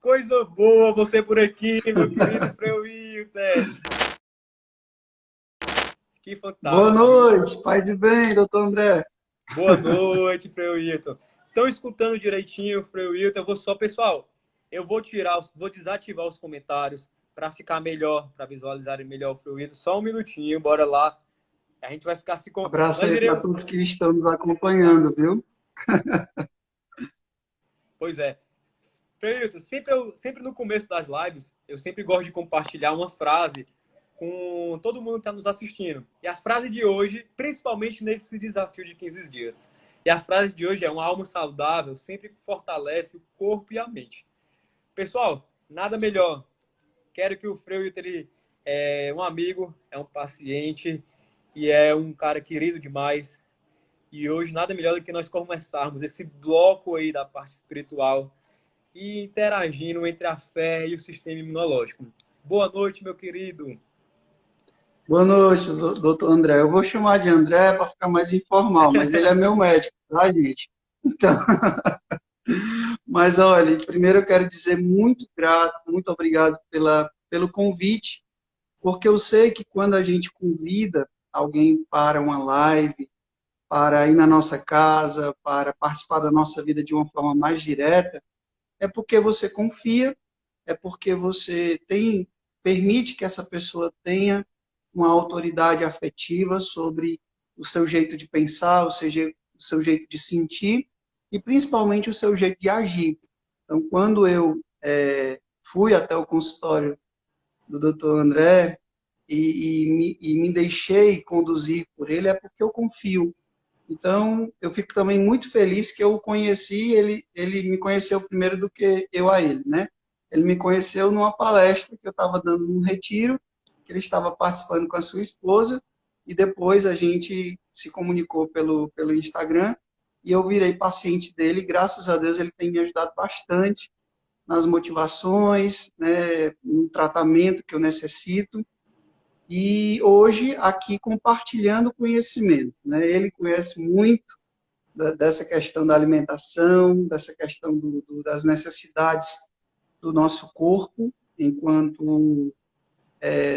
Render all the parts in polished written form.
Coisa boa você por aqui, meu querido Frei Wilter. Que Boa fantástico. noite, paz e bem, doutor André. Boa noite, Frei Wilton. Estão escutando direitinho, Frei Wilton? Pessoal, eu vou desativar os comentários para ficar melhor, para visualizarem melhor o Frei Wilton. Só um minutinho, bora lá. A gente vai ficar Abraço nós aí para iremos. todos que estão nos acompanhando, viu? Pois é. Frei Wilton, sempre no começo das lives, eu sempre gosto de compartilhar uma frase com todo mundo que está nos assistindo. E a frase de hoje, principalmente nesse desafio de 15 dias. E a frase de hoje é: uma alma saudável sempre fortalece o corpo e a mente. Pessoal, nada melhor. Quero que o Frei Wilton, ele é um amigo, é um paciente e é um cara querido demais. E hoje nada melhor do que nós começarmos esse bloco aí da parte espiritual e interagindo entre a fé e o sistema imunológico. Boa noite, meu querido. Boa noite, doutor André. Eu vou chamar de André para ficar mais informal, mas ele é meu médico, tá, gente? Então, mas olha, primeiro eu quero dizer muito grato, muito obrigado pelo convite, porque eu sei que quando a gente convida alguém para uma live, para ir na nossa casa, para participar da nossa vida de uma forma mais direta, é porque você confia, é porque você permite que essa pessoa tenha uma autoridade afetiva sobre o seu jeito de pensar, o seu jeito de sentir e principalmente o seu jeito de agir. Então, quando eu fui até o consultório do Dr. André e me deixei conduzir por ele, é porque eu confio. Então, eu fico também muito feliz que eu o conheci, ele me conheceu primeiro do que eu a ele, né? Ele me conheceu numa palestra que eu estava dando num retiro, que ele estava participando com a sua esposa, e depois a gente se comunicou pelo Instagram, e eu virei paciente dele, e graças a Deus ele tem me ajudado bastante nas motivações, né, no tratamento que eu necessito, e hoje aqui compartilhando conhecimento, né? Ele conhece muito dessa questão da alimentação, dessa questão das necessidades do nosso corpo, enquanto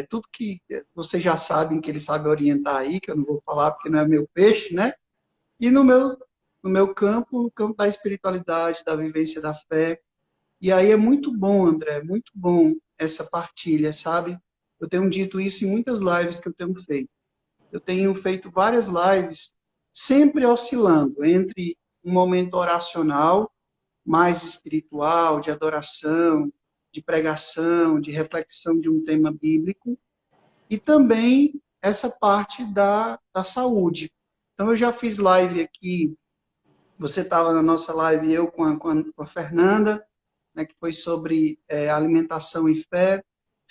tudo que vocês já sabem que ele sabe orientar aí, que eu não vou falar porque não é meu peixe, né? E no meu campo, no campo da espiritualidade, da vivência da fé. E aí é muito bom, André, muito bom essa partilha, sabe? Eu tenho dito isso em muitas lives que eu tenho feito. Eu tenho feito várias lives, sempre oscilando entre um momento oracional, mais espiritual, de adoração, de pregação, de reflexão de um tema bíblico, e também essa parte da saúde. Então, eu já fiz live aqui, você estava na nossa live, eu com a Fernanda, né, que foi sobre alimentação e fé.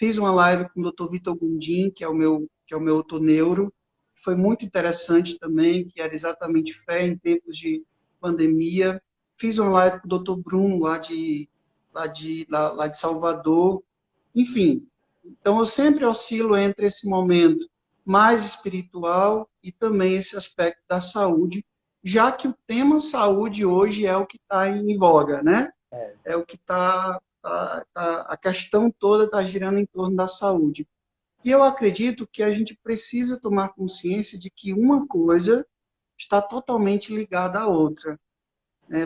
Fiz uma live com o Dr. Vitor Gundim, que é o meu otoneuro. Foi muito interessante também, que era exatamente fé em tempos de pandemia. Fiz uma live com o Dr. Bruno, lá de Salvador. Enfim, então eu sempre oscilo entre esse momento mais espiritual e também esse aspecto da saúde, já que o tema saúde hoje é o que está em voga, né? É o que a questão toda está girando em torno da saúde. E eu acredito que a gente precisa tomar consciência de que uma coisa está totalmente ligada à outra.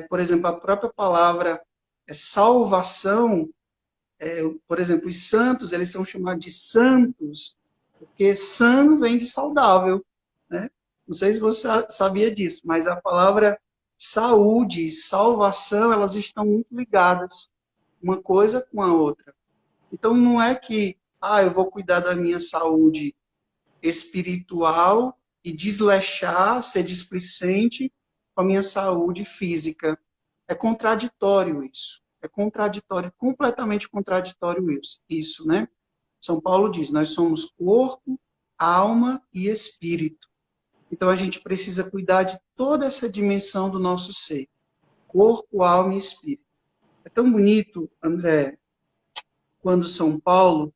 Por exemplo, a própria palavra salvação, por exemplo, os santos, eles são chamados de santos, porque san vem de saudável, né? Não sei se você sabia disso, mas a palavra saúde e salvação, elas estão muito ligadas uma coisa com a outra. Então, não é que, eu vou cuidar da minha saúde espiritual e desleixar, ser displicente com a minha saúde física. É contraditório isso. É contraditório, completamente contraditório isso, né? São Paulo diz, nós somos corpo, alma e espírito. Então, a gente precisa cuidar de toda essa dimensão do nosso ser. Corpo, alma e espírito. É tão bonito, André, quando São Paulo,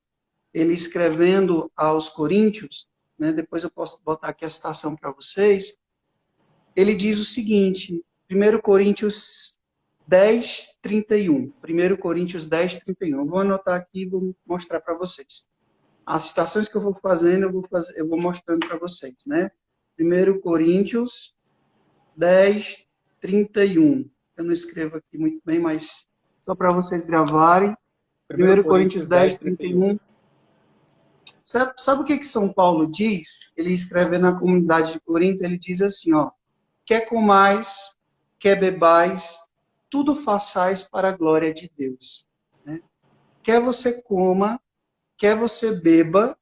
ele escrevendo aos Coríntios, né, depois eu posso botar aqui a citação para vocês, ele diz o seguinte, 1 Coríntios 10:31. 1 Coríntios 10:31. Eu vou anotar aqui e vou mostrar para vocês. As citações que eu vou fazendo, eu vou mostrando para vocês, né? 1 Coríntios 10:31. Eu não escrevo aqui muito bem, mas só para vocês gravarem. 1 1 Coríntios Coríntios 10, 31. 10:31. Sabe o que São Paulo diz? Ele escreve na comunidade de Corinto, ele diz assim, ó: quer comais, quer bebais, tudo façais para a glória de Deus. Né? Quer você coma, quer você beba,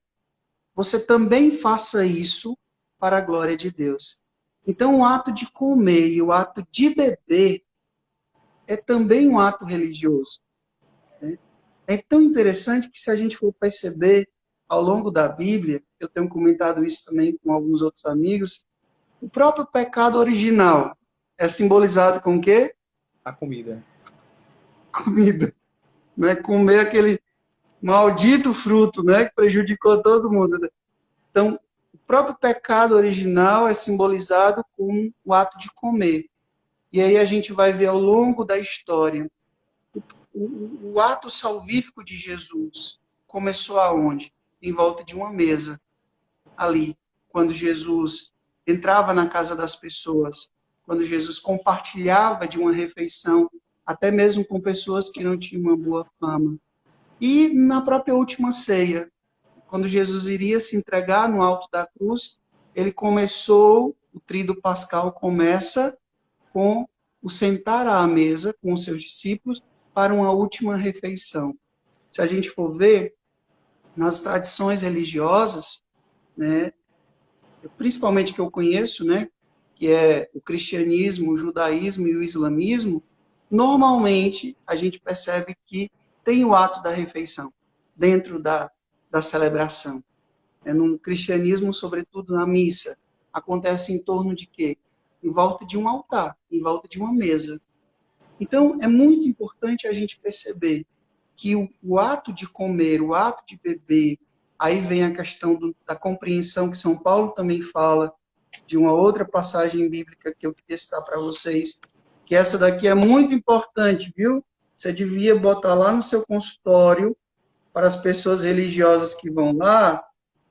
você também faça isso para a glória de Deus. Então, o ato de comer e o ato de beber é também um ato religioso. Né? É tão interessante que, se a gente for perceber ao longo da Bíblia, eu tenho comentado isso também com alguns outros amigos, o próprio pecado original é simbolizado com o quê? A comida. Comida. Né? Comer aquele maldito fruto, né? Que prejudicou todo mundo. Então, o próprio pecado original é simbolizado com o ato de comer. E aí a gente vai ver ao longo da história o ato salvífico de Jesus começou aonde? Em volta de uma mesa, ali, quando Jesus entrava na casa das pessoas, quando Jesus compartilhava de uma refeição, até mesmo com pessoas que não tinham uma boa fama. E na própria última ceia, quando Jesus iria se entregar no alto da cruz, ele começou, o tríduo pascal começa com o sentar à mesa com os seus discípulos para uma última refeição. Se a gente for ver, nas tradições religiosas, né, principalmente que eu conheço, né, que é o cristianismo, o judaísmo e o islamismo, normalmente a gente percebe que tem o ato da refeição dentro da celebração. No cristianismo, sobretudo na missa, acontece em torno de quê? Em volta de um altar, em volta de uma mesa. Então, é muito importante a gente perceber que o ato de comer, o ato de beber, aí vem a questão da compreensão que São Paulo também fala, de uma outra passagem bíblica que eu queria citar para vocês, que essa daqui é muito importante, viu? Você devia botar lá no seu consultório, para as pessoas religiosas que vão lá,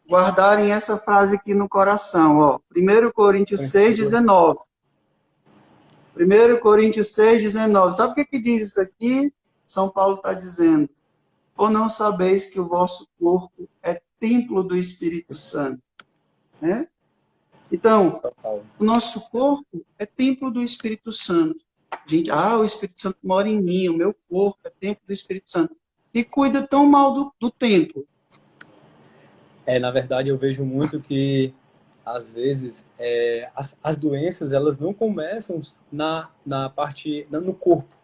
guardarem essa frase aqui no coração, ó. 1 Coríntios 6:19. 1 Coríntios 6:19. Sabe o que diz isso aqui? São Paulo está dizendo: ou não sabeis que o vosso corpo é templo do Espírito Santo? Né? Então, o nosso corpo é templo do Espírito Santo. Gente, o Espírito Santo mora em mim, o meu corpo é templo do Espírito Santo. E cuida tão mal do templo. Na verdade, eu vejo muito que, às vezes, as doenças, elas não começam na parte, no corpo.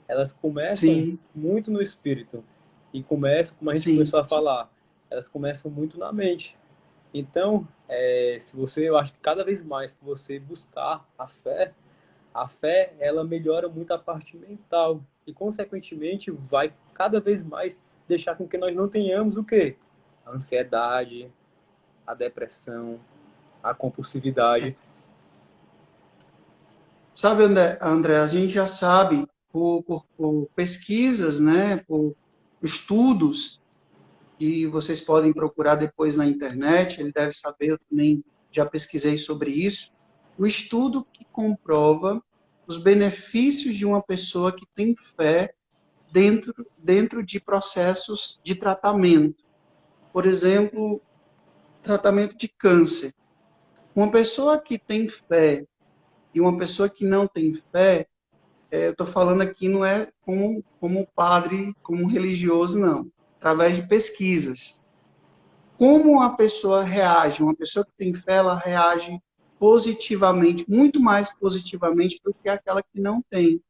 Elas começam Sim. muito no espírito. E começam, como a gente começou a falar, elas começam muito na mente. Então, eu acho que cada vez mais que você buscar a fé, ela melhora muito a parte mental. E, consequentemente, vai cada vez mais deixar com que nós não tenhamos o quê? A ansiedade, a depressão, a compulsividade. Sabe, André, a gente já sabe por pesquisas, né, por estudos, que vocês podem procurar depois na internet, ele deve saber, eu também já pesquisei sobre isso, o estudo que comprova os benefícios de uma pessoa que tem fé dentro de processos de tratamento. Por exemplo, tratamento de câncer. Uma pessoa que tem fé e uma pessoa que não tem fé, eu estou falando aqui não é como padre, como religioso, não. Através de pesquisas. Como a pessoa reage? Uma pessoa que tem fé, ela reage positivamente, muito mais positivamente do que aquela que não tem.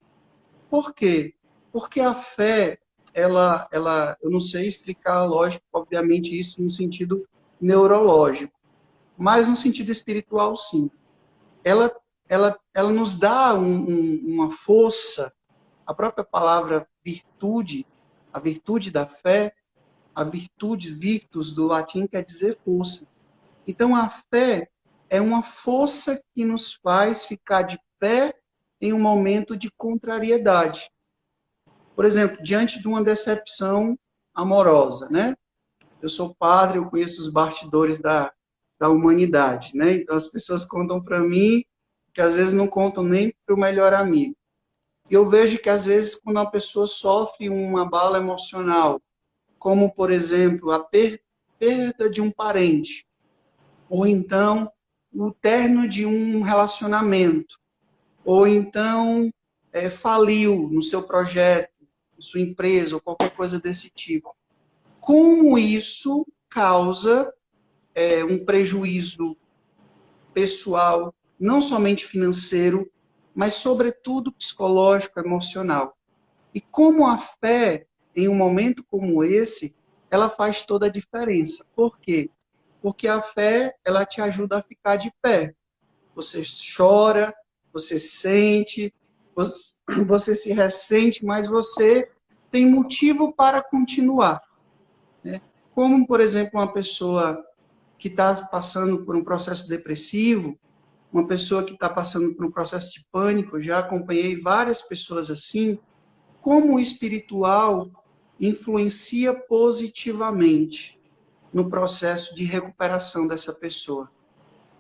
Por quê? Porque a fé, eu não sei explicar, lógico, obviamente, isso no sentido neurológico, mas no sentido espiritual, sim. Ela nos dá uma força, a própria palavra virtude, a virtude da fé, a virtude, virtus, do latim, quer dizer força. Então, a fé é uma força que nos faz ficar de pé em um momento de contrariedade. Por exemplo, diante de uma decepção amorosa, né? Eu sou padre, eu conheço os bastidores da humanidade, né? Então as pessoas contam para mim que às vezes não contam nem para o melhor amigo. E eu vejo que às vezes quando uma pessoa sofre uma bala emocional, como por exemplo a perda de um parente, ou então o término de um relacionamento, ou então faliu no seu projeto, sua empresa, ou qualquer coisa desse tipo. Como isso causa um prejuízo pessoal, não somente financeiro, mas sobretudo psicológico, emocional. E como a fé, em um momento como esse, ela faz toda a diferença. Por quê? Porque a fé, ela te ajuda a ficar de pé. Você chora, você sente, você se ressente, mas você tem motivo para continuar. Né? Como, por exemplo, uma pessoa que está passando por um processo depressivo, uma pessoa que está passando por um processo de pânico, eu já acompanhei várias pessoas assim, como o espiritual influencia positivamente no processo de recuperação dessa pessoa.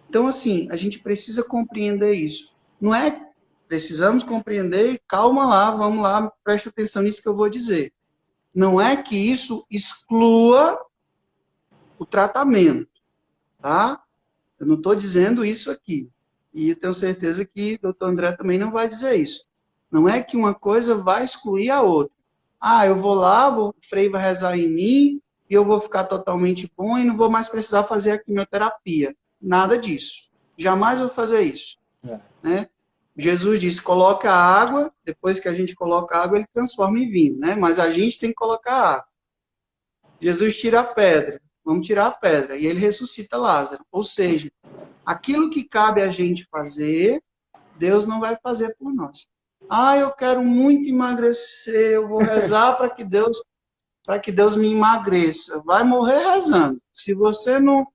Então, assim, a gente precisa compreender isso. Não é, precisamos compreender, calma lá, vamos lá, presta atenção nisso que eu vou dizer. Não é que isso exclua o tratamento, tá? Eu não estou dizendo isso aqui. E eu tenho certeza que o doutor André também não vai dizer isso. Não é que uma coisa vai excluir a outra. Ah, eu vou lá, o Frei vai rezar em mim, e eu vou ficar totalmente bom e não vou mais precisar fazer a quimioterapia. Nada disso. Jamais vou fazer isso. Né? Jesus disse, coloca água, depois que a gente coloca água, ele transforma em vinho, né? Mas a gente tem que colocar água. Jesus tira a pedra, vamos tirar a pedra, e ele ressuscita Lázaro. Ou seja, aquilo que cabe a gente fazer, Deus não vai fazer por nós. Ah, eu quero muito emagrecer, eu vou rezar para que Deus me emagreça. Vai morrer rezando. Se você não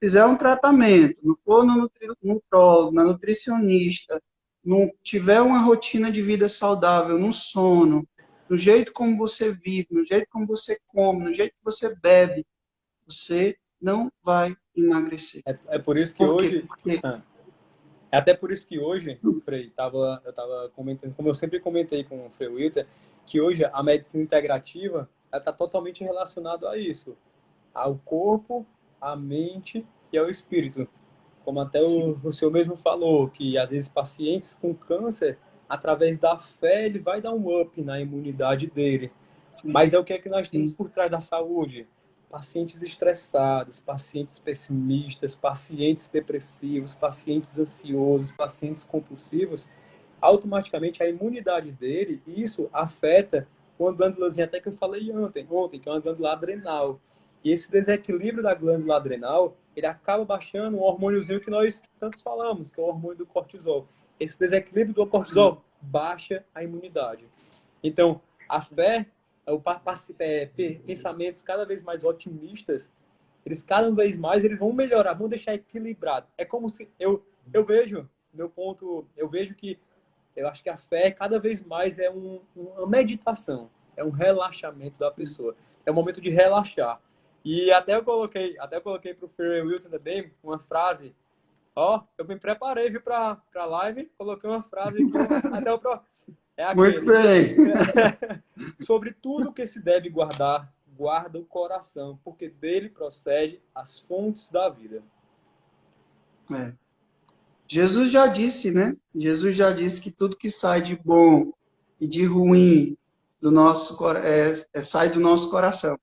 fizer um tratamento, não for no nutrólogo, na nutricionista, não tiver uma rotina de vida saudável, no sono, no jeito como você vive, no jeito como você come, no jeito que você bebe, você não vai emagrecer. É por isso que Por quê? hoje... É até por isso que hoje, Frei, eu estava comentando, como eu sempre comentei com o Frei Wilter, que hoje a medicina integrativa está totalmente relacionada a isso, ao corpo, à mente e ao espírito. Como até o senhor mesmo falou, que às vezes pacientes com câncer, através da fé, ele vai dar um up na imunidade dele. Sim. Mas é o que é que nós temos Sim. por trás da saúde? Pacientes estressados, pacientes pessimistas, pacientes depressivos, pacientes ansiosos, pacientes compulsivos, automaticamente a imunidade dele, isso afeta uma glândulazinha, até que eu falei ontem, que é uma glândula adrenal. E esse desequilíbrio da glândula adrenal, ele acaba baixando um hormôniozinho que nós tantos falamos, que é o hormônio do cortisol. Esse desequilíbrio do cortisol baixa a imunidade. Então, a fé, pensamentos cada vez mais otimistas, eles cada vez mais eles vão melhorar, vão deixar equilibrado. É como se eu vejo, meu ponto, eu vejo que eu acho que a fé cada vez mais é uma meditação, é um relaxamento da pessoa, é um momento de relaxar. E até eu coloquei para o Frei Wilton também uma frase. Ó, eu me preparei, viu, para a live, coloquei uma frase aqui, até o é aquele. Muito bem. Sobre tudo que se deve guardar, guarda o coração, porque dele procede as fontes da vida. É. Jesus já disse, né? Jesus já disse que tudo que sai de bom e de ruim do nosso sai do nosso coração.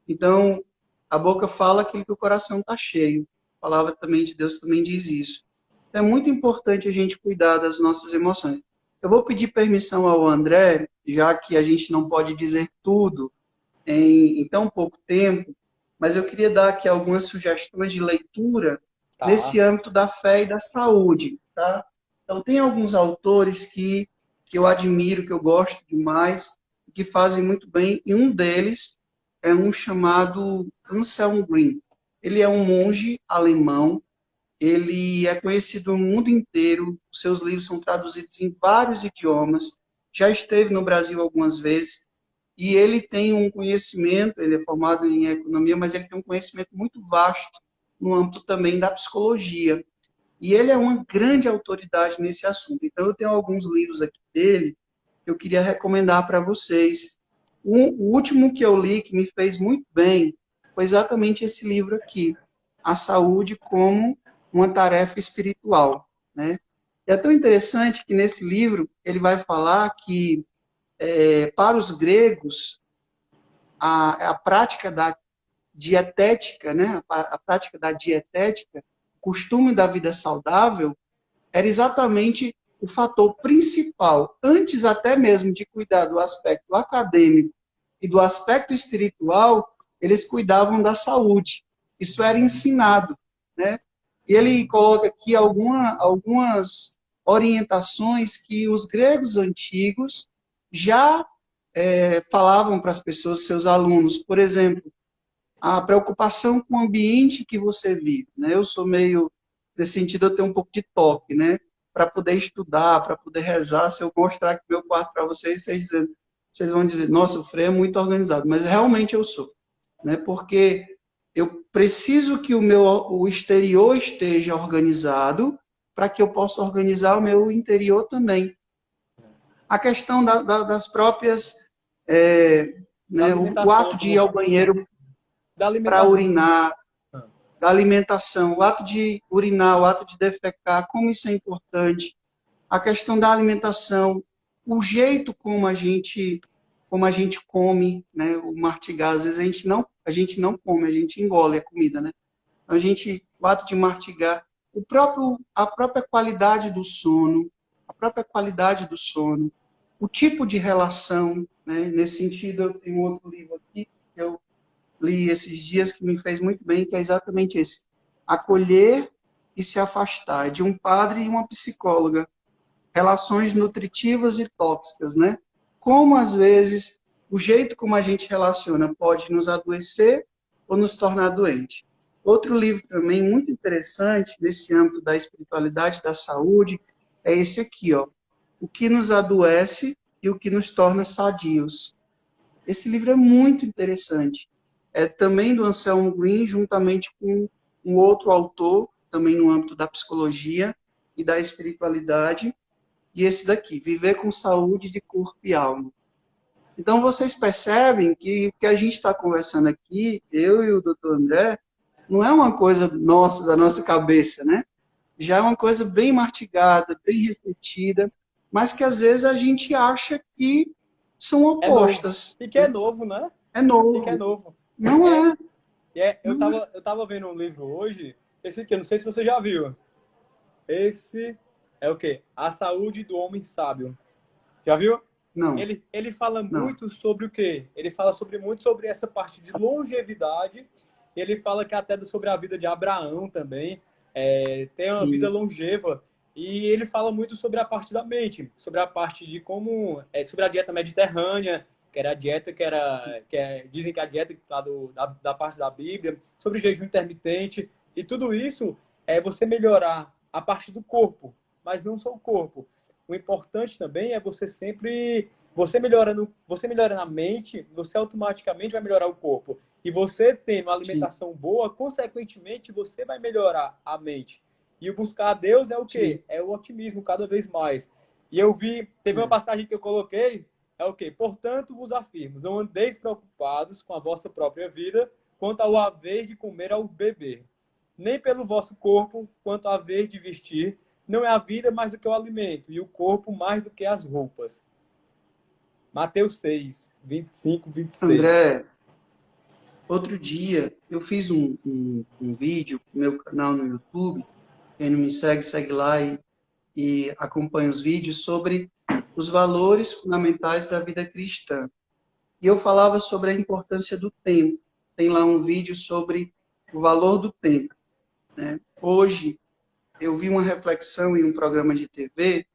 Então, a boca fala aquilo que o coração está cheio. A palavra também de Deus também diz isso. É muito importante a gente cuidar das nossas emoções. Eu vou pedir permissão ao André, já que a gente não pode dizer tudo em tão pouco tempo, mas eu queria dar aqui algumas sugestões de leitura nesse âmbito da fé e da saúde, tá? Então, tem alguns autores que eu admiro, que eu gosto demais, que fazem muito bem, e um deles é um chamado Anselm Green. Ele é um monge alemão, ele é conhecido no mundo inteiro, os seus livros são traduzidos em vários idiomas, já esteve no Brasil algumas vezes, e ele tem um conhecimento, ele é formado em economia, mas ele tem um conhecimento muito vasto no âmbito também da psicologia. E ele é uma grande autoridade nesse assunto. Então, eu tenho alguns livros aqui dele que eu queria recomendar para vocês. O último que eu li, que me fez muito bem, foi exatamente esse livro aqui, A Saúde como uma Tarefa Espiritual, né? E é tão interessante que nesse livro ele vai falar que, para os gregos, a prática da dietética, né? A prática da dietética, o costume da vida saudável, era exatamente o fator principal, antes até mesmo de cuidar do aspecto acadêmico e do aspecto espiritual, eles cuidavam da saúde. Isso era ensinado, né? E ele coloca aqui algumas orientações que os gregos antigos já falavam para as pessoas, seus alunos. Por exemplo, a preocupação com o ambiente que você vive, né? Eu sou meio, nesse sentido, eu tenho um pouco de toque, né? Para poder estudar, para poder rezar, se eu mostrar aqui meu quarto para vocês, vocês vão dizer, nossa, o Frei é muito organizado, mas realmente eu sou, né? Porque eu preciso que o exterior esteja organizado para que eu possa organizar o meu interior também. A questão das próprias, Da né, o alimentação, ato de ir ao banheiro da para alimentação. urinar, da alimentação, o ato de urinar, o ato de defecar, como isso é importante, a questão da alimentação, o jeito como a gente come, né, o mastigar, às vezes a gente não come, a gente engole a comida, né? O ato de mastigar, a própria qualidade do sono, o tipo de relação, né? Nesse sentido, eu tenho outro livro aqui que eu li esses dias que me fez muito bem, que é exatamente esse. Acolher e se afastar, de um padre e uma psicóloga. Relações nutritivas e tóxicas, né? Como, às vezes, o jeito como a gente relaciona pode nos adoecer ou nos tornar doente. Outro livro também muito interessante, nesse âmbito da espiritualidade, da saúde, é esse aqui, ó. O que nos adoece e o que nos torna sadios. Esse livro é muito interessante. É também do Anselmo Green, juntamente com um outro autor, também no âmbito da psicologia e da espiritualidade, e esse daqui, Viver com Saúde de Corpo e Alma. Então, vocês percebem que o que a gente está conversando aqui, eu e o doutor André, não é uma coisa nossa, da nossa cabeça, né? Já é uma coisa bem mastigada, bem refletida, mas que às vezes a gente acha que são É novo. opostas. E que é novo, né? É E que é novo. novo. Não É, é. Não é. eu tava vendo um livro hoje, esse aqui, eu não sei se você já viu. Esse é o quê? A Saúde do Homem Sábio. Já viu? Não, Ele fala não. muito sobre o quê? Ele fala muito sobre essa parte de longevidade. Ele fala que até sobre a vida de Abraão também. Tem uma vida Sim, longeva. E ele fala muito sobre a parte da mente, sobre a parte de como, sobre a dieta mediterrânea, que era a dieta dizem que é a dieta da parte da Bíblia, sobre o jejum intermitente. E tudo isso é você melhorar a parte do corpo, mas não só o corpo. O importante também é você melhorando a mente, você automaticamente vai melhorar o corpo. E você tendo uma sim, alimentação boa, consequentemente, você vai melhorar a mente. E o buscar a Deus é o sim. quê? É o otimismo cada vez mais. E teve uma É. passagem que eu coloquei, é o quê? Portanto, vos afirmo, não andeis preocupados com a vossa própria vida, quanto ao haver de comer ou beber. Nem pelo vosso corpo, quanto ao haver de vestir. Não é a vida mais do que o alimento, e o corpo mais do que as roupas. Mateus 6, 25, 26. André, outro dia eu fiz um vídeo no meu canal no YouTube. Quem não me segue, segue lá e acompanha os vídeos sobre os valores fundamentais da vida cristã. E eu falava sobre a importância do tempo. Tem lá um vídeo sobre o valor do tempo, né? Hoje, eu vi uma reflexão em um programa de TV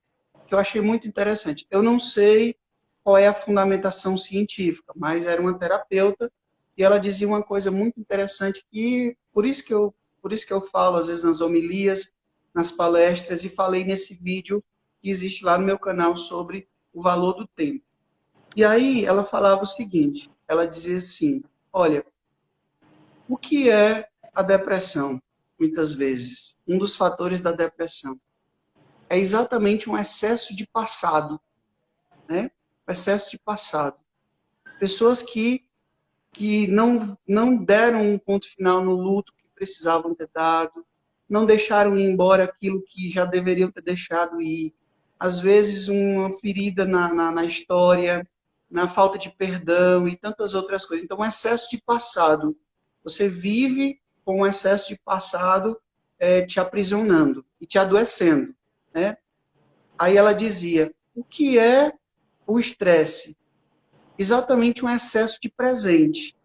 que eu achei muito interessante. Eu não sei qual é a fundamentação científica, mas era uma terapeuta e ela dizia uma coisa muito interessante que, por isso que eu Por isso que eu falo, às vezes, nas homilias, nas palestras, e falei nesse vídeo que existe lá no meu canal sobre o valor do tempo. E aí ela falava o seguinte, ela dizia assim, olha, o que é a depressão, muitas vezes? Um dos fatores da depressão é exatamente um excesso de passado, né? O excesso de passado. Pessoas que não deram um ponto final no luto que precisavam ter dado, não deixaram ir embora aquilo que já deveriam ter deixado ir. Às vezes, uma ferida na história, na falta de perdão e tantas outras coisas. Então, um excesso de passado. Você vive com um excesso de passado te aprisionando e te adoecendo, né? Aí ela dizia, o que é o estresse? Exatamente um excesso de presente.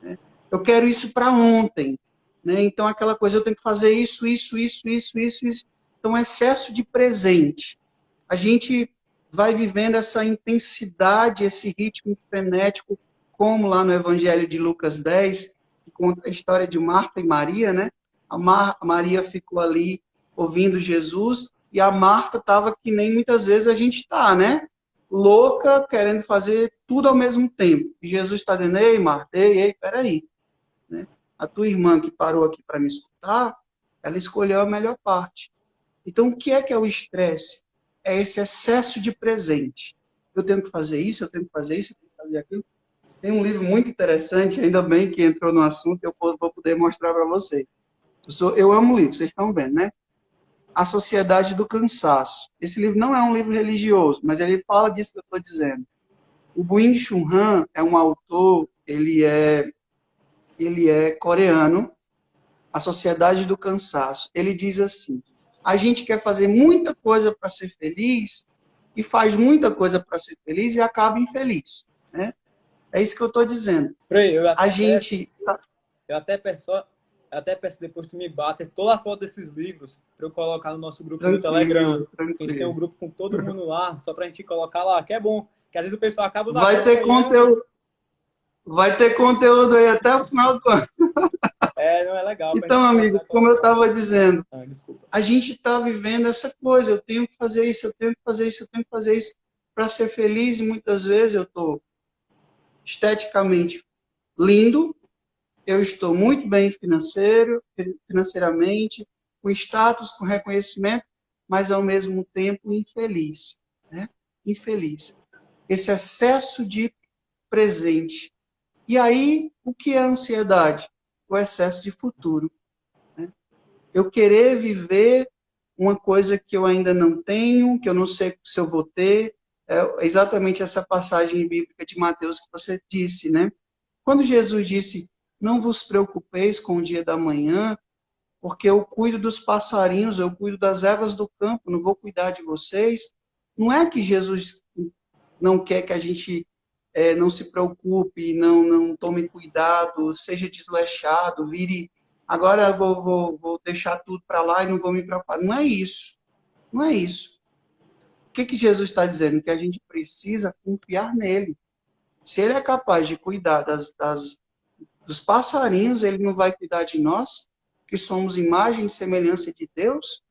Né? Eu quero isso para ontem. Né? Então, aquela coisa, eu tenho que fazer isso. Então, excesso de presente. A gente vai vivendo essa intensidade, esse ritmo frenético, como lá no Evangelho de Lucas 10, que conta a história de Marta e Maria, né? A Maria ficou ali ouvindo Jesus, e a Marta estava que nem muitas vezes a gente está, né? Louca, querendo fazer tudo ao mesmo tempo. E Jesus está dizendo, ei, Marta, ei, peraí. Né? A tua irmã que parou aqui para me escutar, ela escolheu a melhor parte. Então, o que é o estresse? É esse excesso de presente. Eu tenho que fazer isso, eu tenho que fazer isso, eu tenho que fazer aquilo. Tem um livro muito interessante, ainda bem que entrou no assunto, eu vou poder mostrar para vocês. Eu amo livro, vocês estão vendo, né? A Sociedade do Cansaço. Esse livro não é um livro religioso, mas ele fala disso que eu estou dizendo. O Byung-Chul Han é um autor, ele é coreano, A Sociedade do Cansaço. Ele diz assim, a gente quer fazer muita coisa para ser feliz e faz muita coisa para ser feliz e acaba infeliz. Né? É isso que eu estou dizendo. Frei, A gente... eu até peço depois que tu me bata toda a foto desses livros para eu colocar no nosso grupo do Telegram. Tranquilo. A gente tem um grupo com todo mundo lá, só para a gente colocar lá, que é bom. Que às vezes o pessoal acaba Vai ter conteúdo aí até o final do ano. Não é legal. Então, amigo, como eu estava dizendo, desculpa. a gente está vivendo essa coisa, eu tenho que fazer isso, eu tenho que fazer isso, eu tenho que fazer isso para ser feliz, e muitas vezes eu estou esteticamente lindo, eu estou muito bem financeiramente, com status, com reconhecimento, mas ao mesmo tempo infeliz. Né? Infeliz. Esse excesso de presente. E aí, o que é a ansiedade? O excesso de futuro. Né? Eu querer viver uma coisa que eu ainda não tenho, que eu não sei se eu vou ter. É exatamente essa passagem bíblica de Mateus que você disse, né? Quando Jesus disse, não vos preocupeis com o dia da manhã, porque eu cuido dos passarinhos, eu cuido das ervas do campo, não vou cuidar de vocês. Não é que Jesus não quer que a gente não se preocupe, não tome cuidado, seja desleixado, vire, agora eu vou deixar tudo para lá e não vou me preocupar. Não é isso. Não é isso. O que Jesus está dizendo? Que a gente precisa confiar nele. Se ele é capaz de cuidar dos passarinhos, ele não vai cuidar de nós, que somos imagem e semelhança de Deus?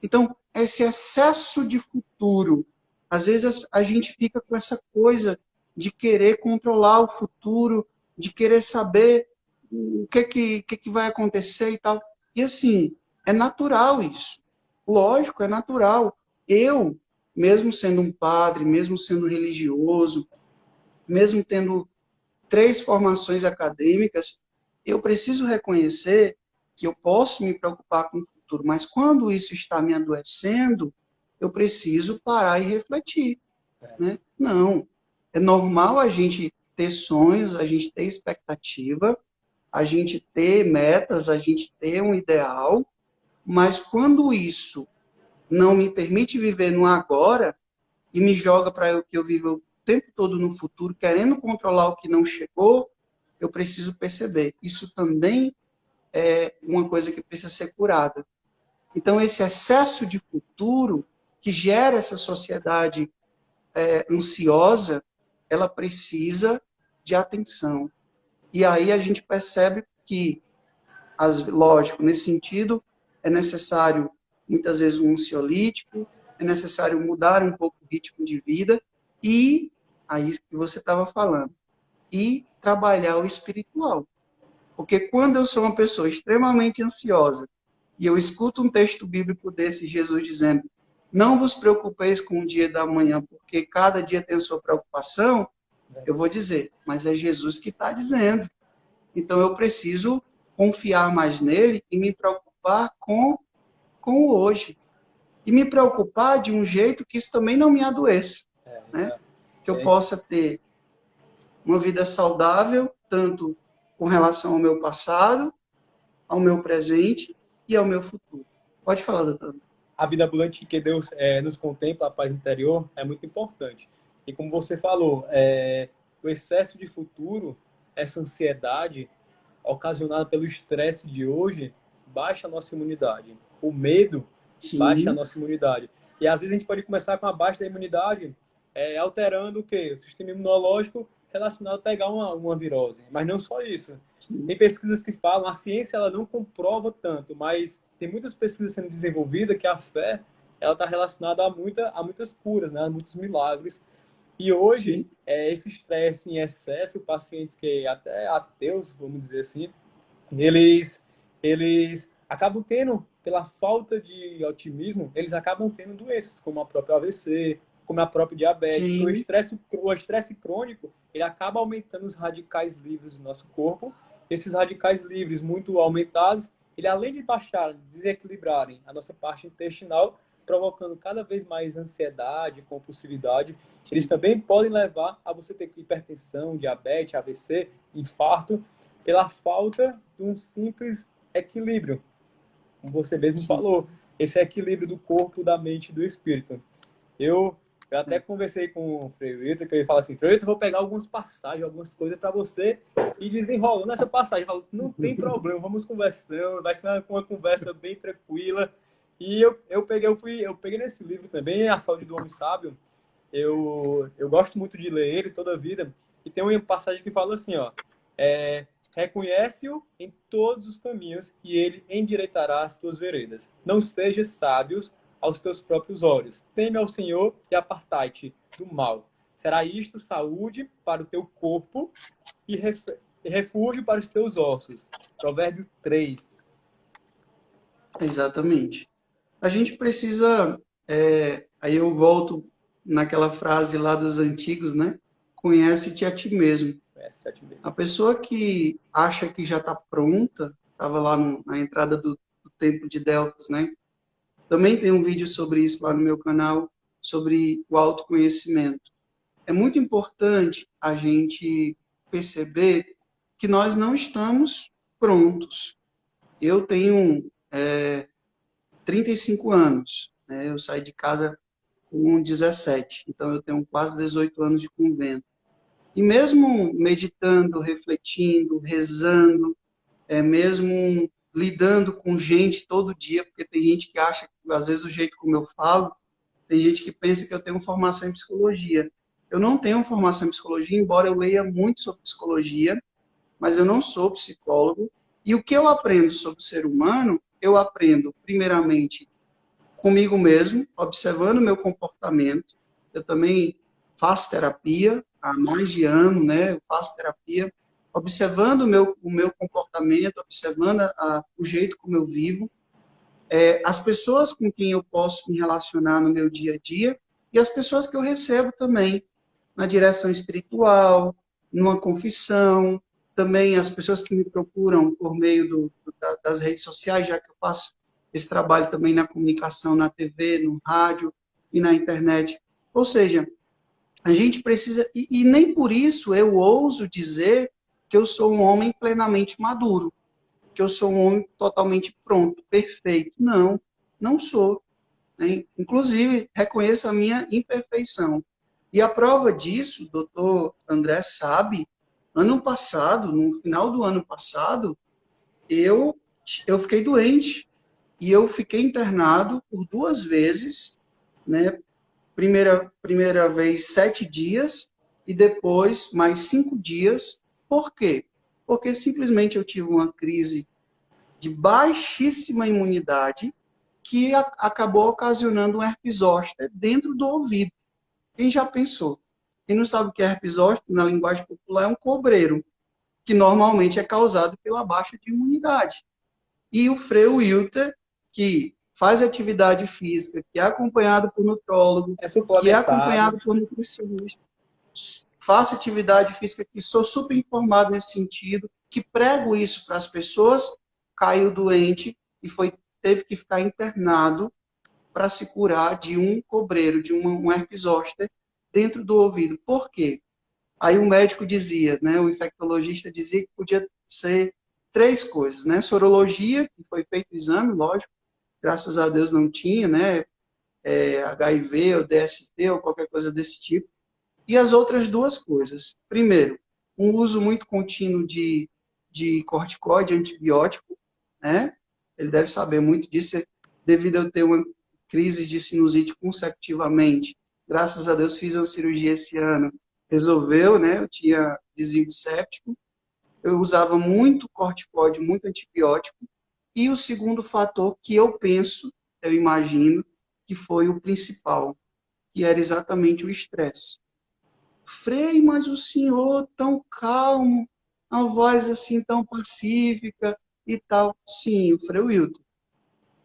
Então, esse excesso de futuro, às vezes a gente fica com essa coisa de querer controlar o futuro, de querer saber o que vai acontecer e tal. E assim, é natural isso. Lógico, é natural. Eu, mesmo sendo um padre, mesmo sendo religioso, mesmo tendo 3 formações acadêmicas, eu preciso reconhecer que eu posso me preocupar com o futuro, mas quando isso está me adoecendo, eu preciso parar e refletir. Né? Não, é normal a gente ter sonhos, a gente ter expectativa, a gente ter metas, a gente ter um ideal, mas quando isso não me permite viver no agora e me joga para que eu viva o tempo todo no futuro, querendo controlar o que não chegou, eu preciso perceber. Isso também é uma coisa que precisa ser curada. Então, esse excesso de futuro que gera essa sociedade ansiosa, ela precisa de atenção. E aí a gente percebe que Lógico, nesse sentido, é necessário, muitas vezes, um ansiolítico, é necessário mudar um pouco o ritmo de vida e, aí que você estava falando, e trabalhar o espiritual. Porque quando eu sou uma pessoa extremamente ansiosa e eu escuto um texto bíblico desse, Jesus dizendo: não vos preocupeis com o dia da manhã, porque cada dia tem a sua preocupação, eu vou dizer, mas é Jesus que está dizendo. Então eu preciso confiar mais nele e me preocupar com o hoje. E me preocupar de um jeito que isso também não me adoeça, né? Que eu possa ter uma vida saudável, tanto com relação ao meu passado, ao meu presente e ao meu futuro. Pode falar, doutor. A vida abundante que Deus nos contempla, a paz interior, é muito importante. E como você falou, o excesso de futuro, essa ansiedade ocasionada pelo estresse de hoje, baixa a nossa imunidade. O medo baixa a Sim. nossa imunidade. E às vezes a gente pode começar com a baixa da imunidade, alterando o quê? O sistema imunológico relacionado a pegar uma virose. Mas não só isso. Sim. Tem pesquisas que falam, a ciência ela não comprova tanto, mas tem muitas pesquisas sendo desenvolvidas que a fé ela está relacionada a muitas curas, né? A muitos milagres. E hoje, Sim. esse estresse em excesso, pacientes que até ateus, vamos dizer assim, eles acabam tendo, pela falta de otimismo, eles acabam tendo doenças, como a própria AVC, como a própria diabetes. Porque Sim. o estresse crônico, ele acaba aumentando os radicais livres do nosso corpo. Esses radicais livres muito aumentados, ele além de baixar, desequilibrarem a nossa parte intestinal, provocando cada vez mais ansiedade, compulsividade, eles também podem levar a você ter hipertensão, diabetes, AVC, infarto, pela falta de um simples equilíbrio. Como você mesmo Sim. falou, esse equilíbrio do corpo, da mente e do espírito. Eu até É. conversei com o Frei Vitor, que ele fala assim: Frei Vitor, eu vou pegar algumas passagens, algumas coisas para você e desenrolando essa passagem. Eu falo: não tem problema, vamos conversando, vai ser uma conversa bem tranquila. E eu peguei nesse livro também, A Saúde do Homem Sábio. Eu gosto muito de ler ele toda a vida. E tem uma passagem que fala assim, ó, reconhece-o em todos os caminhos e ele endireitará as tuas veredas. Não sejas sábios aos teus próprios olhos. Teme ao Senhor e apartai-te do mal. Será isto saúde para o teu corpo e refúgio para os teus ossos. Provérbio 3. Exatamente. A gente precisa, aí eu volto naquela frase lá dos antigos, né? Conhece-te a ti mesmo. A pessoa que acha que já está pronta, estava lá na entrada do templo de Delfos, né? Também tem um vídeo sobre isso lá no meu canal, sobre o autoconhecimento. É muito importante a gente perceber que nós não estamos prontos. Eu tenho 35 anos, né? Eu saí de casa com 17, então eu tenho quase 18 anos de convento. E mesmo meditando, refletindo, rezando, mesmo lidando com gente todo dia, porque tem gente que acha que, às vezes, o jeito como eu falo, tem gente que pensa que eu tenho formação em psicologia. Eu não tenho formação em psicologia, embora eu leia muito sobre psicologia, mas eu não sou psicólogo. E o que eu aprendo sobre o ser humano, eu aprendo, primeiramente, comigo mesmo, observando o meu comportamento. Eu também faço terapia há mais de ano, né? Eu faço terapia, observando o meu comportamento, observando o jeito como eu vivo, as pessoas com quem eu posso me relacionar no meu dia a dia e as pessoas que eu recebo também na direção espiritual, numa confissão, também as pessoas que me procuram por meio das redes sociais, já que eu faço esse trabalho também na comunicação, na TV, no rádio e na internet. Ou seja, a gente precisa, e nem por isso eu ouso dizer que eu sou um homem plenamente maduro, que eu sou um homem totalmente pronto, perfeito. Não, não sou. Né? Inclusive, reconheço a minha imperfeição. E a prova disso, o doutor André sabe, ano passado, no final do ano passado, eu fiquei doente. E eu fiquei internado por 2 vezes, né? Primeira vez 7 dias e depois mais 5 dias. Por quê? Porque simplesmente eu tive uma crise de baixíssima imunidade que acabou ocasionando um herpes zoster dentro do ouvido. Quem já pensou? Quem não sabe o que é herpes zoster, na linguagem popular, é um cobreiro, que normalmente é causado pela baixa de imunidade. E o Frei Wilter, que faz atividade física, que é acompanhado por nutrólogo, É que é suplementado. acompanhado por nutricionista, faço atividade física, que sou super informado nesse sentido, que prego isso para as pessoas, caiu doente e teve que ficar internado para se curar de um cobreiro, de um herpes zoster dentro do ouvido. Por quê? Aí o médico dizia, né, o infectologista dizia que podia ser 3 coisas, né? Sorologia, que foi feito o exame, lógico, graças a Deus não tinha, né? HIV ou DST ou qualquer coisa desse tipo. E as outras 2 coisas. Primeiro, um uso muito contínuo de corticoide, antibiótico, né? Ele deve saber muito disso, devido a eu ter uma crise de sinusite consecutivamente. Graças a Deus fiz uma cirurgia esse ano. Resolveu, né? Eu tinha desvio séptico. Eu usava muito corticoide, muito antibiótico. E o segundo fator que eu penso, eu imagino, que foi o principal, que era exatamente o estresse. Frei, mas o senhor tão calmo, a voz assim tão pacífica e tal. Sim, o Frei Wilton,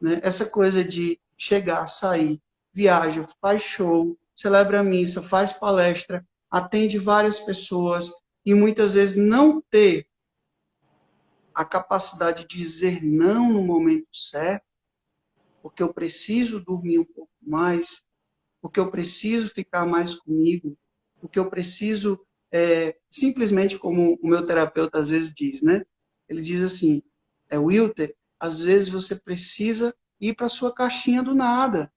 né? Essa coisa de chegar, sair, viaja, faz show, celebra missa, faz palestra, atende várias pessoas e muitas vezes não ter a capacidade de dizer não no momento certo, porque eu preciso dormir um pouco mais, porque eu preciso ficar mais comigo, porque eu preciso, simplesmente como o meu terapeuta às vezes diz, né? Ele diz assim, Wilter, às vezes você precisa ir para a sua caixinha do nada.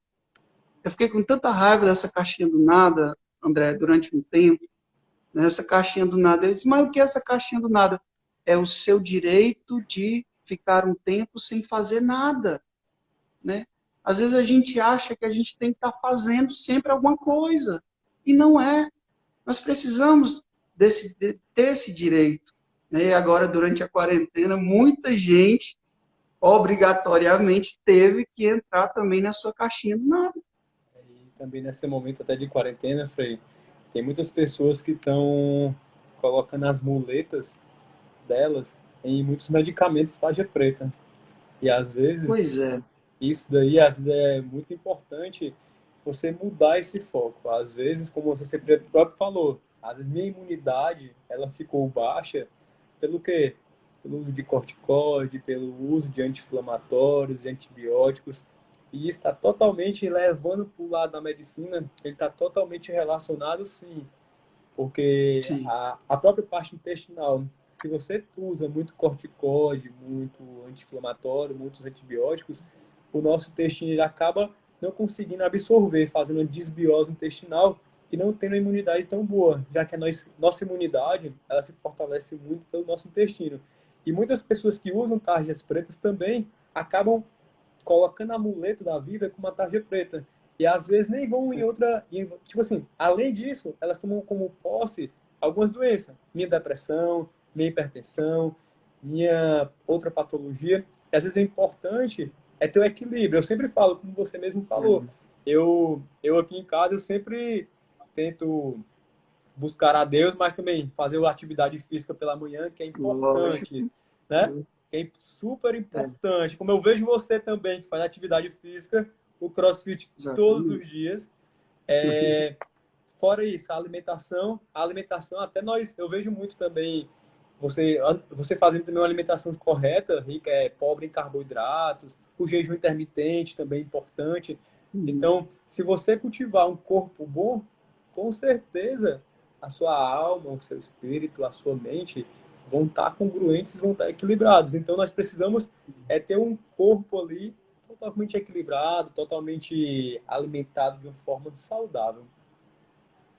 Eu fiquei com tanta raiva dessa caixinha do nada, André, durante um tempo, né? Essa caixinha do nada. Eu disse, mas o que é essa caixinha do nada? É o seu direito de ficar um tempo sem fazer nada, né? Às vezes a gente acha que a gente tem que estar fazendo sempre alguma coisa. E não é. Nós precisamos ter esse direito. Né? E agora, durante a quarentena, muita gente, obrigatoriamente, teve que entrar também na sua caixinha do nada. E também nesse momento até de quarentena, Frei, tem muitas pessoas que estão colocando as muletas delas em muitos medicamentos tarja preta. E às vezes, Pois é. isso daí às vezes é muito importante você mudar esse foco. Às vezes, como você próprio falou, às vezes minha imunidade ela ficou baixa pelo quê? Pelo uso de corticoide, pelo uso de anti-inflamatórios, de antibióticos. E isso está totalmente levando para o lado da medicina, ele está totalmente relacionado, sim, porque Sim. a própria parte intestinal, se você usa muito corticoide, muito anti-inflamatório, muitos antibióticos, o nosso intestino ele acaba não conseguindo absorver, fazendo uma desbiose intestinal e não tendo uma imunidade tão boa, já que nossa imunidade ela se fortalece muito pelo nosso intestino. E muitas pessoas que usam tarjas pretas também acabam colocando a muleta da vida com uma tarja preta. E às vezes nem vão em outra. Tipo assim, além disso, elas tomam como posse algumas doenças. Minha depressão, minha hipertensão, minha outra patologia. E às vezes é importante ter o equilíbrio. Eu sempre falo, como você mesmo falou. Eu aqui em casa, eu sempre tento buscar a Deus, mas também fazer a atividade física pela manhã, que é importante, Lógico. né? Que é super É, importante. Como eu vejo você também, que faz atividade física, o CrossFit todos exatamente. os dias. É, fora isso, a alimentação, até nós, eu vejo muito também você fazendo também uma alimentação correta, rica, pobre em carboidratos, o jejum intermitente também é importante. Uhum. Então, se você cultivar um corpo bom, com certeza a sua alma, o seu espírito, a sua mente vão estar congruentes, vão estar equilibrados. Então, nós precisamos ter um corpo ali totalmente equilibrado, totalmente alimentado de uma forma saudável.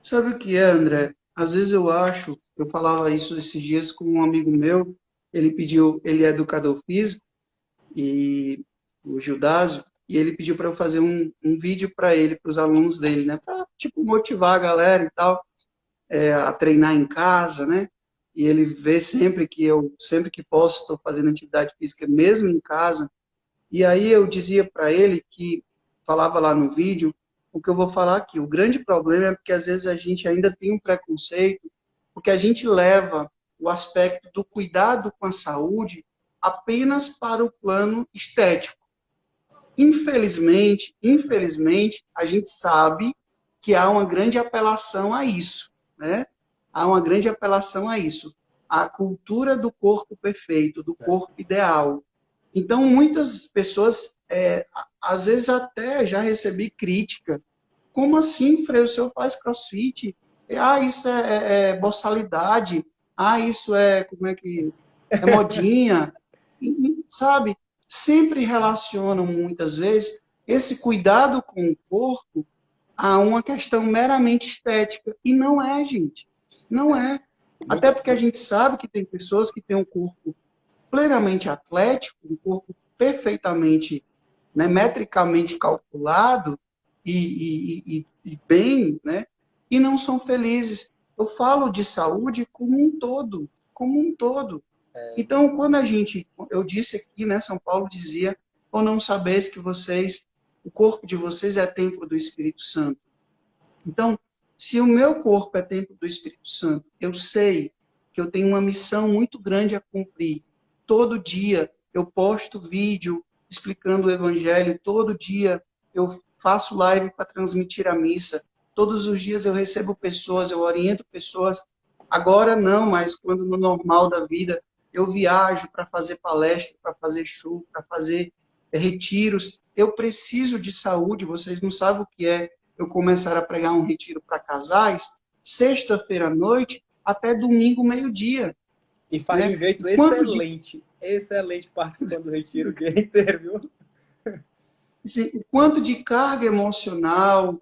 Sabe o que é, André? Às vezes eu falava isso esses dias com um amigo meu, ele é educador físico, e o Gildásio, e ele pediu para eu fazer um vídeo para ele, para os alunos dele, né? Para, tipo, motivar a galera e tal, a treinar em casa, né? e ele vê sempre que eu, sempre que posso, estou fazendo atividade física, mesmo em casa. E aí eu dizia para ele que, falava lá no vídeo, o que eu vou falar aqui. O grande problema é porque às vezes a gente ainda tem um preconceito, porque a gente leva o aspecto do cuidado com a saúde apenas para o plano estético. Infelizmente, a gente sabe que há uma grande apelação a isso, né? Há uma grande apelação a isso. A cultura do corpo perfeito, do corpo ideal. Então, muitas pessoas, às vezes até já recebi crítica. Como assim, Frei, o senhor faz crossfit? Ah, isso é boçalidade. Ah, isso é, como é que... É modinha. Sabe? Sempre relacionam, muitas vezes, esse cuidado com o corpo a uma questão meramente estética. E não é, gente. Não é. Até porque a gente sabe que tem pessoas que têm um corpo plenamente atlético, um corpo perfeitamente, né, metricamente calculado e bem, né, e não são felizes. Eu falo de saúde como um todo, como um todo. Então, quando eu disse aqui, né, São Paulo dizia, ou não sabeis que vocês, o corpo de vocês é templo do Espírito Santo. Então, se o meu corpo é templo do Espírito Santo, eu sei que eu tenho uma missão muito grande a cumprir. Todo dia eu posto vídeo explicando o Evangelho, todo dia eu faço live para transmitir a missa, todos os dias eu recebo pessoas, eu oriento pessoas. Agora não, mas quando no normal da vida eu viajo para fazer palestra, para fazer show, para fazer retiros. Eu preciso de saúde, vocês não sabem o que é eu começar a pregar um retiro para casais, sexta-feira à noite até domingo, meio-dia. E faz de um Né? jeito excelente, excelente participando do retiro o dia inteiro, viu? O quanto de carga emocional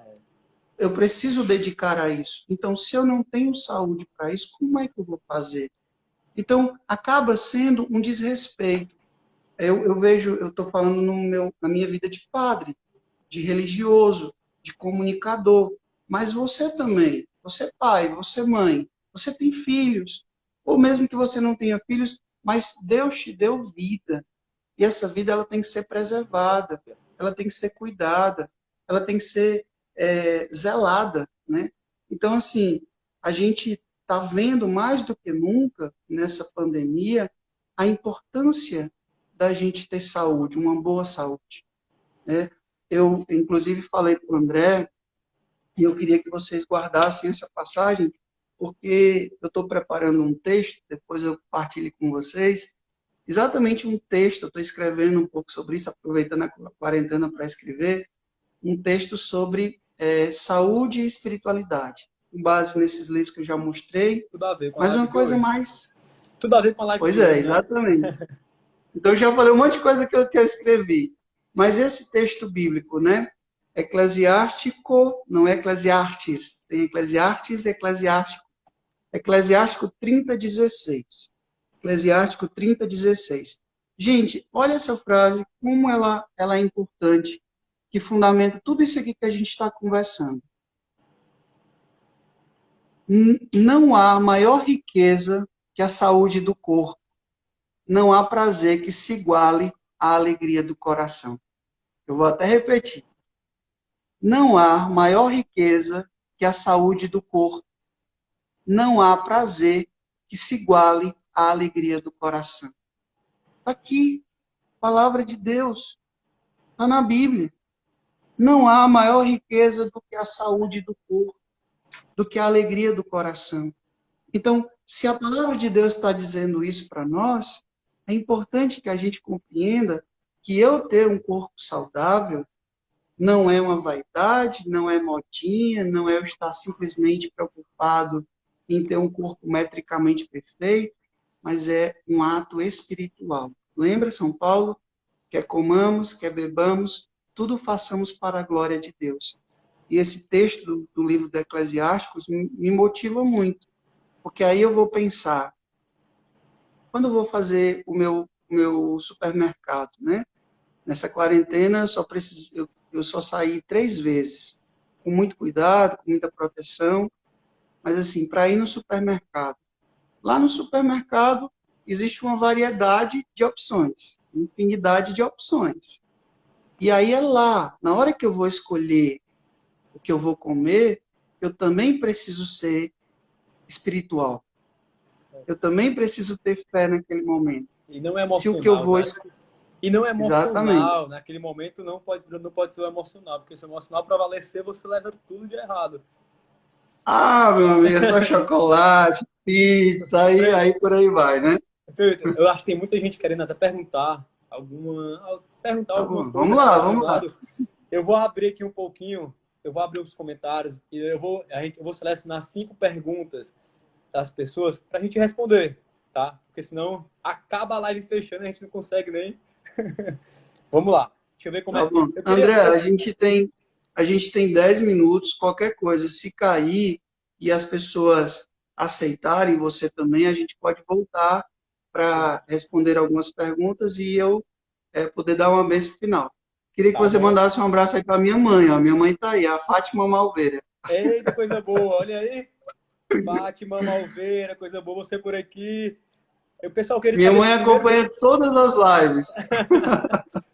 eu preciso dedicar a isso. Então, se eu não tenho saúde para isso, como é que eu vou fazer? Então, acaba sendo um desrespeito. Eu vejo, eu estou falando na minha vida de padre, de religioso, de comunicador, mas você também, você é pai, você é mãe, você tem filhos, ou mesmo que você não tenha filhos, mas Deus te deu vida, e essa vida ela tem que ser preservada, ela tem que ser cuidada, ela tem que ser zelada, né? Então, assim, a gente está vendo mais do que nunca nessa pandemia a importância da gente ter saúde, uma boa saúde, né? Eu, inclusive, falei para o André, e eu queria que vocês guardassem essa passagem, porque eu estou preparando um texto, depois eu partilho com vocês, exatamente um texto, eu estou escrevendo um pouco sobre isso, aproveitando a quarentena para escrever, um texto sobre saúde e espiritualidade, com base nesses livros que eu já mostrei, Tudo a ver com a mas live uma de coisa hoje. mais... Tudo a ver com a live Pois de é, hoje, né? exatamente. Então, eu já falei um monte de coisa que eu escrevi. Mas esse texto bíblico, né? Eclesiástico, não é Eclesiastes. Tem Eclesiastes e Eclesiástico. Eclesiástico 30:16. Eclesiástico 30:16. Gente, olha essa frase, como ela é importante, que fundamenta tudo isso aqui que a gente está conversando. Não há maior riqueza que a saúde do corpo. Não há prazer que se iguale à alegria do coração. Eu vou até repetir. Não há maior riqueza que a saúde do corpo. Não há prazer que se iguale à alegria do coração. Aqui, palavra de Deus, está na Bíblia. Não há maior riqueza do que a saúde do corpo, do que a alegria do coração. Então, se a palavra de Deus está dizendo isso para nós, é importante que a gente compreenda que eu ter um corpo saudável não é uma vaidade, não é modinha, não é eu estar simplesmente preocupado em ter um corpo metricamente perfeito, mas é um ato espiritual. Lembra, São Paulo? Quer comamos, quer bebamos, tudo façamos para a glória de Deus. E esse texto do livro do Eclesiásticos me motiva muito, porque aí eu vou pensar, quando eu vou fazer o meu supermercado, né? Nessa quarentena, eu só saí 3 vezes, com muito cuidado, com muita proteção, mas assim, para ir no supermercado, Lá no supermercado existe uma variedade de opções, infinidade de opções. E aí é lá, na hora que eu vou escolher o que eu vou comer, eu também preciso ser espiritual. Eu também preciso ter fé naquele momento. E não é Se o que eu emocional, vou né? escolher... E não é Exatamente. emocional, naquele momento não pode ser o emocional, porque se o emocional prevalecer, você leva tudo de errado. Ah, meu amigo, é só chocolate, pizza, Frei, aí por aí vai, né? Frei, eu acho que tem muita gente querendo até perguntar Tá alguma bom, coisa vamos lá, vamos lá. relacionada. Eu vou abrir aqui um pouquinho, eu vou abrir os comentários e eu vou selecionar 5 perguntas das pessoas para a gente responder, tá? Porque senão acaba a live fechando e a gente não consegue nem. Vamos lá. Deixa eu ver como Tá é. bom. Eu queria. André, a gente tem 10 minutos, qualquer coisa, se cair e as pessoas aceitarem, você também, a gente pode voltar para responder algumas perguntas e eu poder dar uma bênção final. Queria que Tá você bom. mandasse um abraço aí para minha mãe, ó. Minha mãe está aí, a Fátima Malveira. Eita, coisa boa. Olha aí. Fátima Malveira, coisa boa você por aqui. Eu, pessoal, queria Minha saber mãe se primeiro. acompanha todas as lives.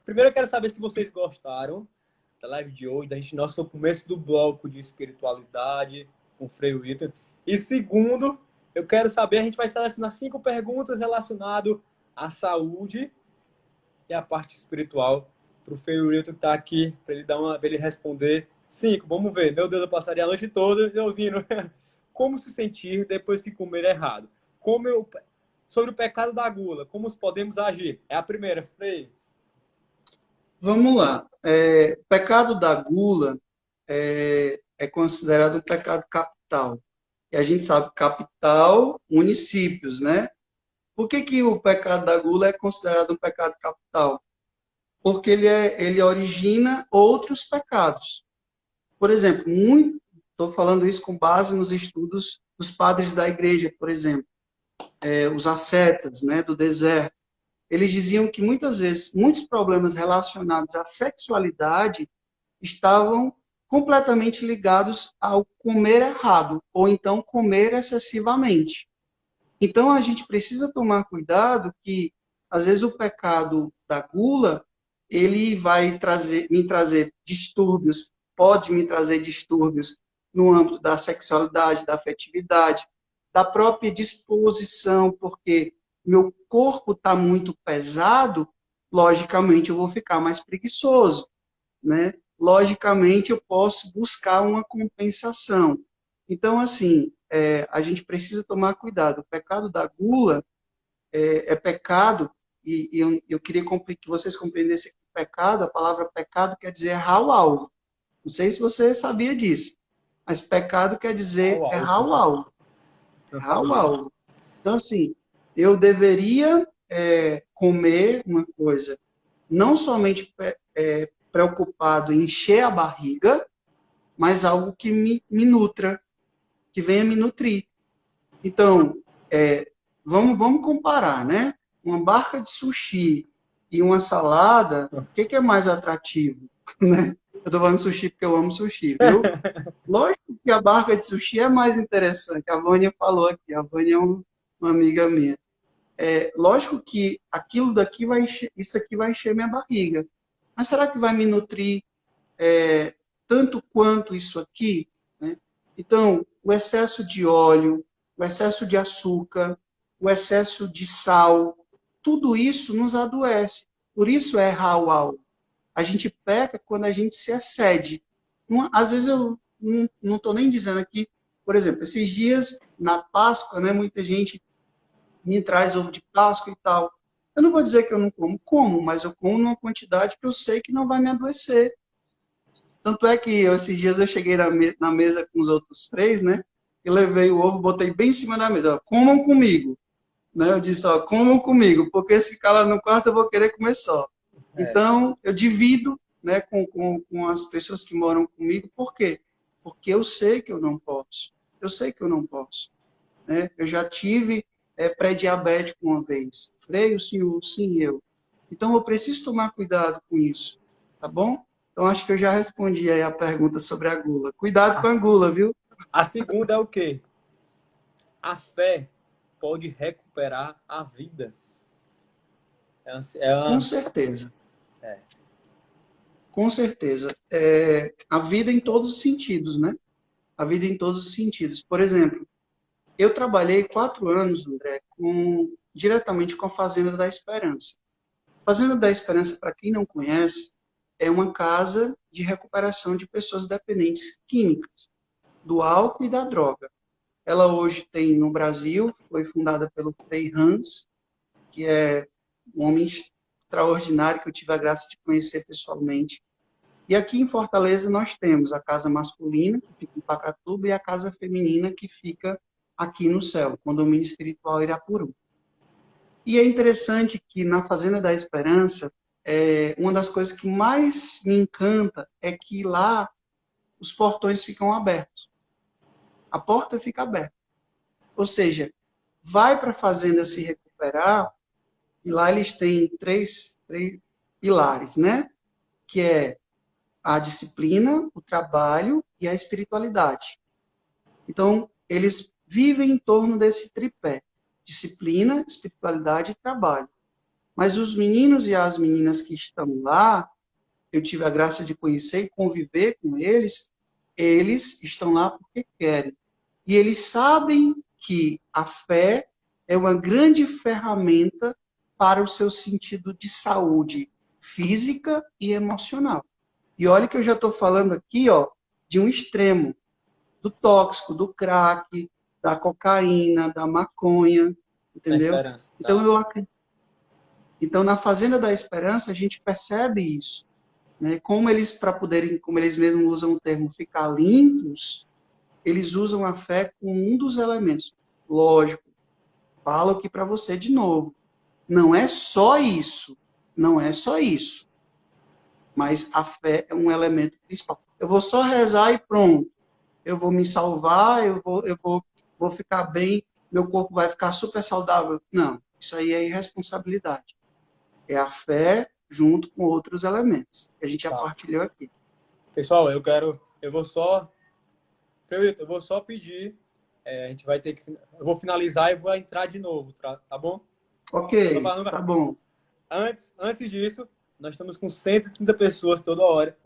Primeiro eu quero saber se vocês gostaram da live de hoje, da gente, nosso começo do bloco de espiritualidade com o Frei Wilton. E segundo, eu quero saber, a gente vai selecionar 5 perguntas relacionadas à saúde e à parte espiritual para o Frei Wilton que está aqui, para ele pra ele responder. 5, vamos ver. Meu Deus, eu passaria a noite toda ouvindo. Como se sentir depois que comer errado? Sobre o pecado da gula, como podemos agir? É a primeira, Frei. Vamos lá. O pecado da gula é considerado um pecado capital. E a gente sabe capital, municípios, né? Por que que o pecado da gula é considerado um pecado capital? Porque ele origina outros pecados. Por exemplo, estou falando isso com base nos estudos dos padres da igreja, por exemplo, os ascetas, né, do deserto. Eles diziam que muitas vezes muitos problemas relacionados à sexualidade estavam completamente ligados ao comer errado, ou então comer excessivamente. Então a gente precisa tomar cuidado que às vezes o pecado da gula, ele vai me trazer distúrbios, pode me trazer distúrbios no âmbito da sexualidade, da afetividade, da própria disposição, porque meu corpo está muito pesado, logicamente eu vou ficar mais preguiçoso, né? Logicamente, eu posso buscar uma compensação. Então, assim, a gente precisa tomar cuidado. O pecado da gula é pecado, e eu queria que vocês compreendessem que pecado, a palavra pecado quer dizer errar o alvo. Não sei se você sabia disso, mas pecado quer dizer Ao errar alvo, o né? alvo. Não Errar o sabia. alvo. Então, assim, eu deveria comer uma coisa não somente preocupado em encher a barriga, mas algo que me nutra, que venha me nutrir. Então, vamos comparar, né? Uma barca de sushi e uma salada, o que é mais atrativo? Né? Eu estou falando sushi porque eu amo sushi, viu? Lógico que a barca de sushi é mais interessante. A Vânia falou aqui, a Vânia é uma amiga minha. Lógico que aquilo daqui isso aqui vai encher minha barriga. Mas será que vai me nutrir tanto quanto isso aqui? Né? Então, o excesso de óleo, o excesso de açúcar, o excesso de sal, tudo isso nos adoece. Por isso é errar o alvo. A gente peca quando a gente se excede. Às vezes eu não estou nem dizendo aqui, por exemplo, esses dias na Páscoa, né, muita gente me traz ovo de Páscoa e tal. Eu não vou dizer que eu não como, mas eu como numa quantidade que eu sei que não vai me adoecer. Tanto é que esses dias eu cheguei na mesa com os outros 3, né? E levei o ovo, botei bem em cima da mesa. Ó, comam comigo. Né? Eu disse, ó, comam comigo, porque se ficar lá no quarto eu vou querer comer só. É. Então, eu divido, né, com as pessoas que moram comigo. Por quê? Porque eu sei que eu não posso. Eu sei que eu não posso. Né? Eu já tive pré-diabético uma vez. Freio, senhor, sim, eu. Então, eu preciso tomar cuidado com isso. Tá bom? Então, acho que eu já respondi aí a pergunta sobre a gula. Cuidado com A, a gula, viu? a segunda é o quê? A fé. pode recuperar a vida. Com certeza. É. Com certeza. A vida em todos os sentidos, né? A vida em todos os sentidos. Por exemplo, eu trabalhei 4 anos, André, diretamente com a Fazenda da Esperança. Fazenda da Esperança, para quem não conhece, é uma casa de recuperação de pessoas dependentes químicas, do álcool e da droga. Ela hoje tem no Brasil, foi fundada pelo Frei Hans, que é um homem extraordinário que eu tive a graça de conhecer pessoalmente. E aqui em Fortaleza nós temos a casa masculina, que fica em Pacatuba, e a casa feminina, que fica aqui no céu, Condomínio Espiritual Irapuru. E é interessante que na Fazenda da Esperança, uma das coisas que mais me encanta é que lá os portões ficam abertos. A porta fica aberta. Ou seja, vai para a fazenda se recuperar, e lá eles têm três pilares, né? Que é a disciplina, o trabalho e a espiritualidade. Então, eles vivem em torno desse tripé: disciplina, espiritualidade e trabalho. Mas os meninos e as meninas que estão lá, eu tive a graça de conhecer e conviver com eles estão lá porque querem. E eles sabem que a fé é uma grande ferramenta para o seu sentido de saúde física e emocional. E olha que eu já estou falando aqui, ó, de um extremo, do tóxico, do crack, da cocaína, da maconha, Na entendeu? esperança. Então, Tá? eu acredito. Então, na Fazenda da Esperança, a gente percebe isso, né? Como eles, para poderem, como eles mesmos usam o termo, ficar limpos, eles usam a fé como um dos elementos. Lógico, falo aqui para você de novo, não é só isso, não é só isso, mas a fé é um elemento principal. Eu vou só rezar e pronto, eu vou me salvar, vou ficar bem, meu corpo vai ficar super saudável. Não, isso aí é irresponsabilidade. É a fé junto com outros elementos que a gente já Tá. partilhou aqui. Pessoal, eu vou só, Freuito, eu vou só pedir, a gente vai ter que, eu vou finalizar e vou entrar de novo, tá bom? Ok, tá bom. Antes disso, nós estamos com 130 pessoas toda hora.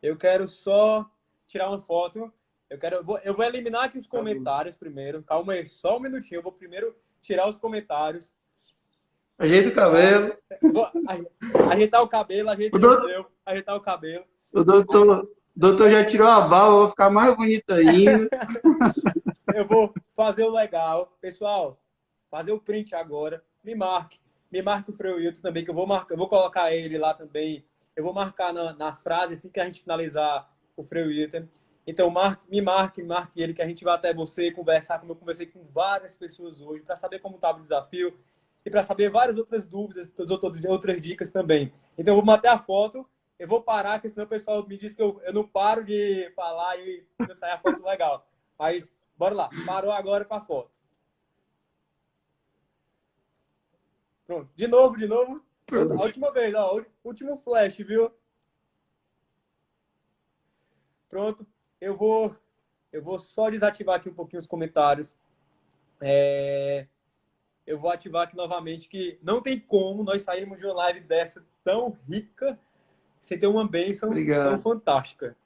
Eu quero só tirar uma foto. Eu vou eliminar aqui os comentários primeiro. Calma aí, só um minutinho. Eu vou primeiro tirar os comentários. Ajeita o cabelo. Vou ajeitar o cabelo, ajeitar o cabelo. O doutor já tirou a barba, vou ficar mais bonito ainda. Eu vou fazer o legal. Pessoal, fazer o print agora. Me marque. Me marque o Freuilton também, que eu vou colocar ele lá também. Eu vou marcar na frase assim que a gente finalizar o Freuilton. Então, me marque ele, que a gente vai até você conversar, como eu conversei com várias pessoas hoje, para saber como estava o desafio e para saber várias outras dúvidas, outras dicas também. Então, eu vou manter a foto, eu vou parar, porque senão o pessoal me diz que eu não paro de falar e não sai a foto legal. Mas, bora lá. Parou agora com a foto. Pronto. De novo. A última vez, ó. Último flash, viu? Pronto. Eu vou só desativar aqui um pouquinho os comentários. Eu vou ativar aqui novamente que não tem como nós sairmos de uma live dessa tão rica sem ter uma bênção tão fantástica.